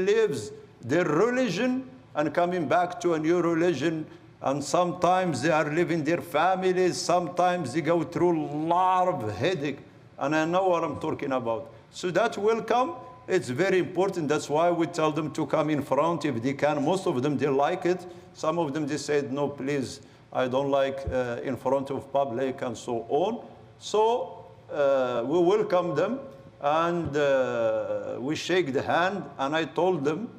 leaves their religion and coming back to a new religion. And sometimes they are leaving their families. Sometimes they go through a lot of headache. And I know what I'm talking about. So that will come. It's very important. That's why we tell them to come in front if they can. Most of them, they like it. Some of them, they said, no, please, I don't like in front of public and so on. So we welcome them and we shake the hand. And I told them,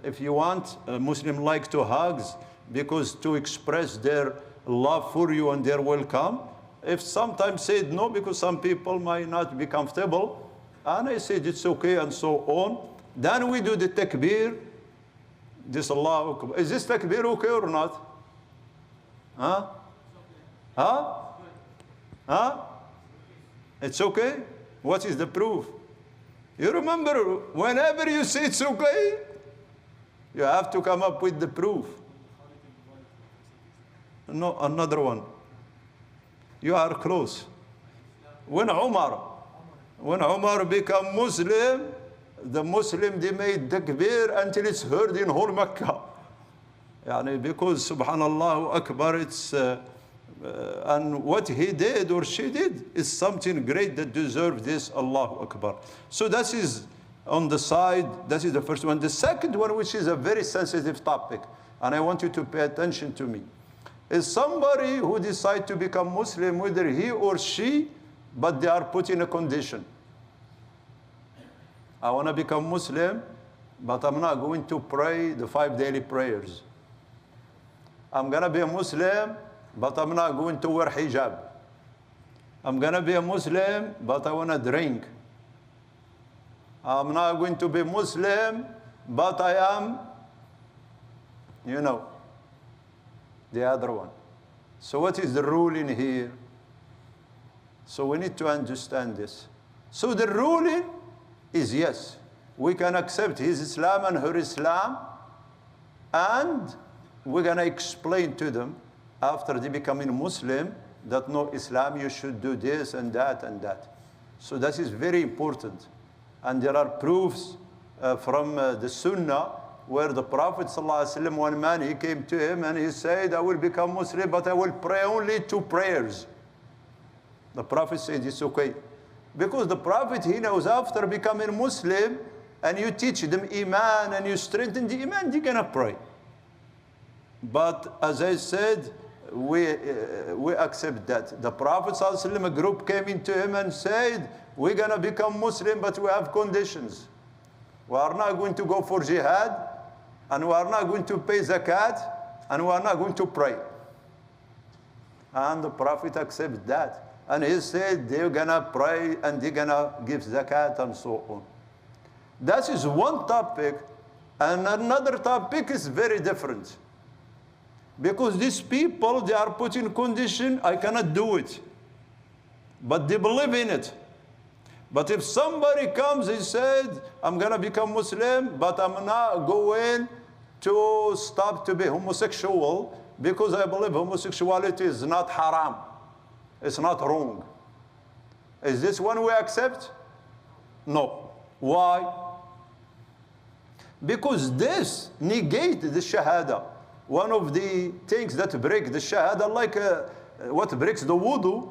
if you want, a Muslim like to hugs because to express their love for you and their welcome. If sometimes said no, because some people might not be comfortable, and I said it's okay and so on. Then we do the takbir. This Allahu Akbar. Is this takbir okay or not? Huh? Huh? Huh? It's okay? What is the proof? You remember, whenever you say it's okay, you have to come up with the proof. No, another one. You are close. When Umar became Muslim, the Muslim, they made takbir until it's heard in whole Mecca. Because subhanallah akbar, it's, and what he did or she did is something great that deserves this Allahu Akbar. So that is on the side, that is the first one. The second one, which is a very sensitive topic, and I want you to pay attention to me, is somebody who decides to become Muslim, whether he or she, but they are put in a condition. I want to become Muslim, but I'm not going to pray the 5 daily prayers. I'm going to be a Muslim, but I'm not going to wear hijab. I'm going to be a Muslim, but I want to drink. I'm not going to be Muslim, but I am, you know, the other one. So what is the ruling here? So we need to understand this. So the ruling is yes, we can accept his Islam and her Islam, and we're going to explain to them after they becoming Muslim that no, Islam, you should do this and that and that. So that is very important. And there are proofs from the Sunnah where the Prophet ﷺ, one man, he came to him and he said, I will become Muslim, but I will pray only 2 prayers. The Prophet said, it's okay. Because the Prophet, he knows after becoming Muslim, and you teach them Iman and you strengthen the Iman, they're going to pray. But as I said, we accept that. The Prophet ﷺ, a group came into him and said, we're going to become Muslim, but we have conditions. We are not going to go for jihad, and we are not going to pay zakat, and we are not going to pray. And the Prophet accepted that. And he said they're going to pray and they're going to give zakat and so on. That is one topic. And another topic is very different. Because these people, they are put in condition, I cannot do it. But they believe in it. But if somebody comes and said, I'm going to become Muslim, but I'm not going to stop to be homosexual because I believe homosexuality is not haram. It's not wrong. Is this one we accept? No. Why? Because this negates the shahada. One of the things that break the shahada, like what breaks the wudu.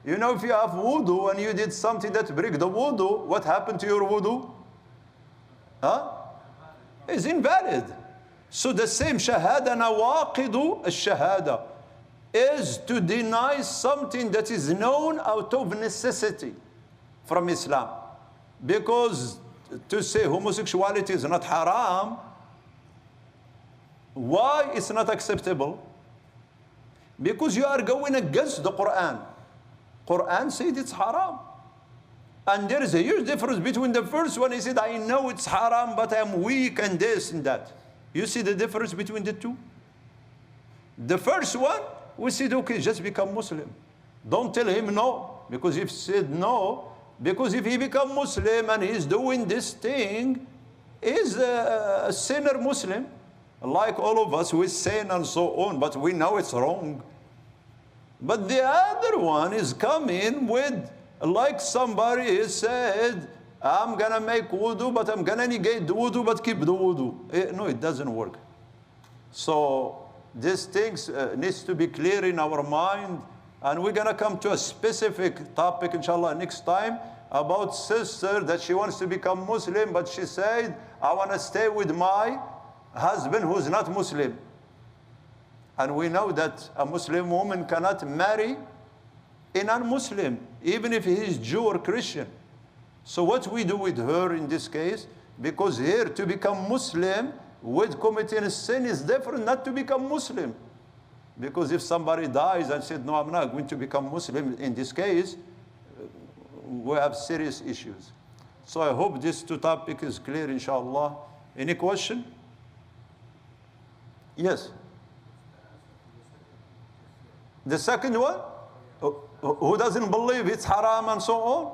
You know, if you have wudu and you did something that breaks the wudu, what happened to your wudu? Huh? It's invalid. So the same shahada, nawaqidu al-shahada, is to deny something that is known out of necessity from Islam. Because to say homosexuality is not haram, why it's not acceptable? Because you are going against the Quran. Quran said it's haram. And there is a huge difference between the first one, he said, I know it's haram, but I'm weak and this and that. You see the difference between the two? The first one, we said, okay, just become Muslim. Don't tell him no, because if he said no, because if he become Muslim and he's doing this thing, he's a sinner Muslim, like all of us, we sin and so on, but we know it's wrong. But the other one is coming with, like somebody said, I'm gonna make wudu, but I'm gonna negate the wudu, but keep the wudu. No, it doesn't work. So these things needs to be clear in our mind, and we're gonna come to a specific topic, inshallah, next time about sister that she wants to become Muslim, but she said, I want to stay with my husband who's not Muslim. And we know that a Muslim woman cannot marry a non-Muslim, even if he is Jew or Christian. So what we do with her in this case, because here to become Muslim with committing a sin is different not to become Muslim. Because if somebody dies and said, no, I'm not going to become Muslim, in this case, we have serious issues. So I hope this two topic is clear, inshallah. Any question? Yes. The second one? Who doesn't believe it's haram and so on?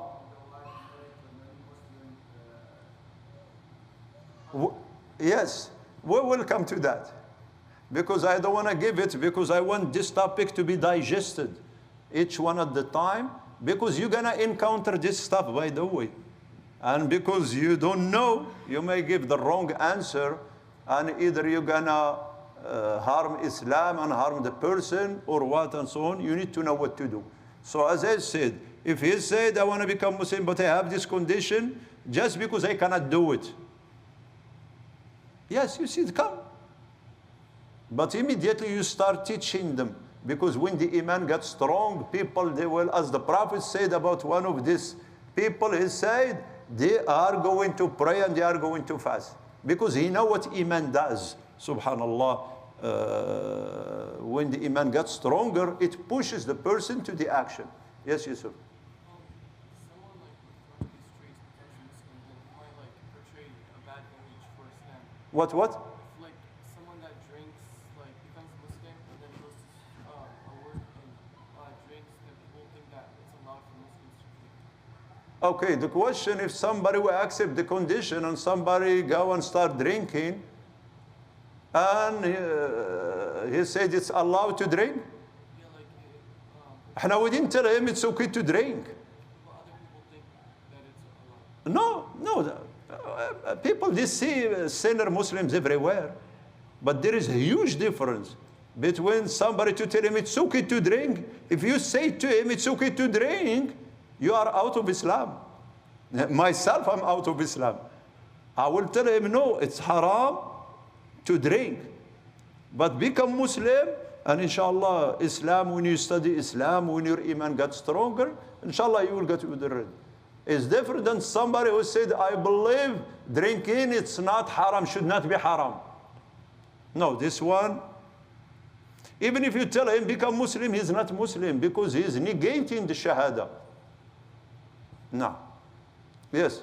Yes, we will come to that. Because I don't want to give it, because I want this topic to be digested, each one at the time, because you're going to encounter this stuff, by the way. And because you don't know, you may give the wrong answer, and either you're going to harm Islam and harm the person, or what and so on. You need to know what to do. So as I said, if he said, I want to become Muslim, but I have this condition, just because I cannot do it. Yes, you see, come. But immediately you start teaching them. Because when the iman gets strong, people, they will, as the Prophet said about one of these people, he said, they are going to pray and they are going to fast. Because he knows what iman does. Subhanallah. When the iman gets stronger, it pushes the person to the action. Yes, Yusuf. What? Like someone that drinks, like becomes Muslim and then goes to a work and drinks, then people think that it's allowed for Muslims to drink. Okay, the question, if somebody will accept the condition and somebody go and start drinking, and he said it's allowed to drink? Yeah, like We didn't tell him it's okay to drink. well, other people think that it's allowed. No. People, they see sinner Muslims everywhere. But there is a huge difference between somebody to tell him it's okay to drink. If you say to him it's okay to drink, you are out of Islam. Myself, I'm out of Islam. I will tell him, no, it's haram to drink. But become Muslim, and inshallah, Islam, when you study Islam, when your iman gets stronger, inshallah, you will get with the red. It's different than somebody who said, I believe drinking, it's not haram, should not be haram. No, this one, even if you tell him become Muslim, he's not Muslim because he's negating the Shahada. No. Yes.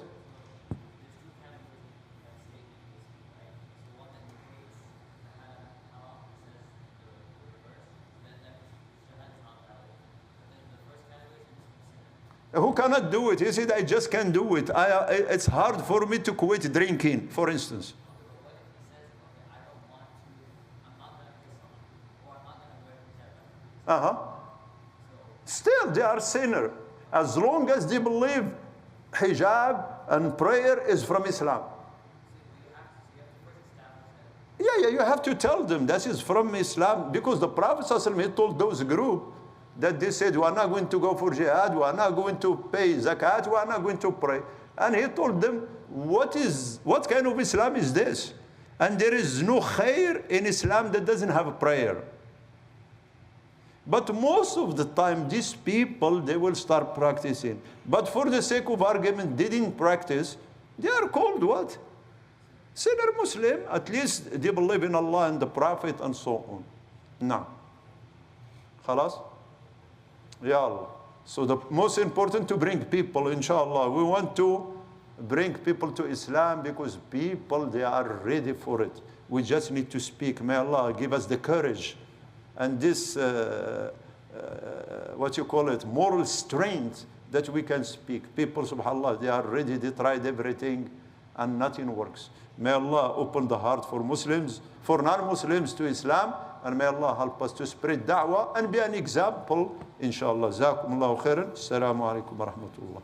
Who cannot do it? He said, I just can't do it. It's hard for me to quit drinking, for instance. Still, they are sinner. As long as they believe hijab and prayer is from Islam. Yeah, you have to tell them that is from Islam, because the Prophet ﷺ, he told those group that they said, we are not going to go for jihad, we are not going to pay zakat, we are not going to pray. And he told them, what kind of Islam is this? And there is no khair in Islam that doesn't have a prayer. But most of the time, these people, they will start practicing. But for the sake of argument, they didn't practice. They are called what? Sinner Muslim. At least they believe in Allah and the Prophet and so on. No. Khalas? Ya Allah. So the most important to bring people, inshallah. We want to bring people to Islam because people, they are ready for it. We just need to speak. May Allah give us the courage and this, what you call it, moral strength that we can speak. People, subhanAllah, they are ready, they tried everything and nothing works. May Allah open the heart for Muslims, for non-Muslims to Islam, and may Allah help us to spread da'wah and be an example, inshallah. Jazakumullahu khairan. Assalamu alaikum wa rahmatullah.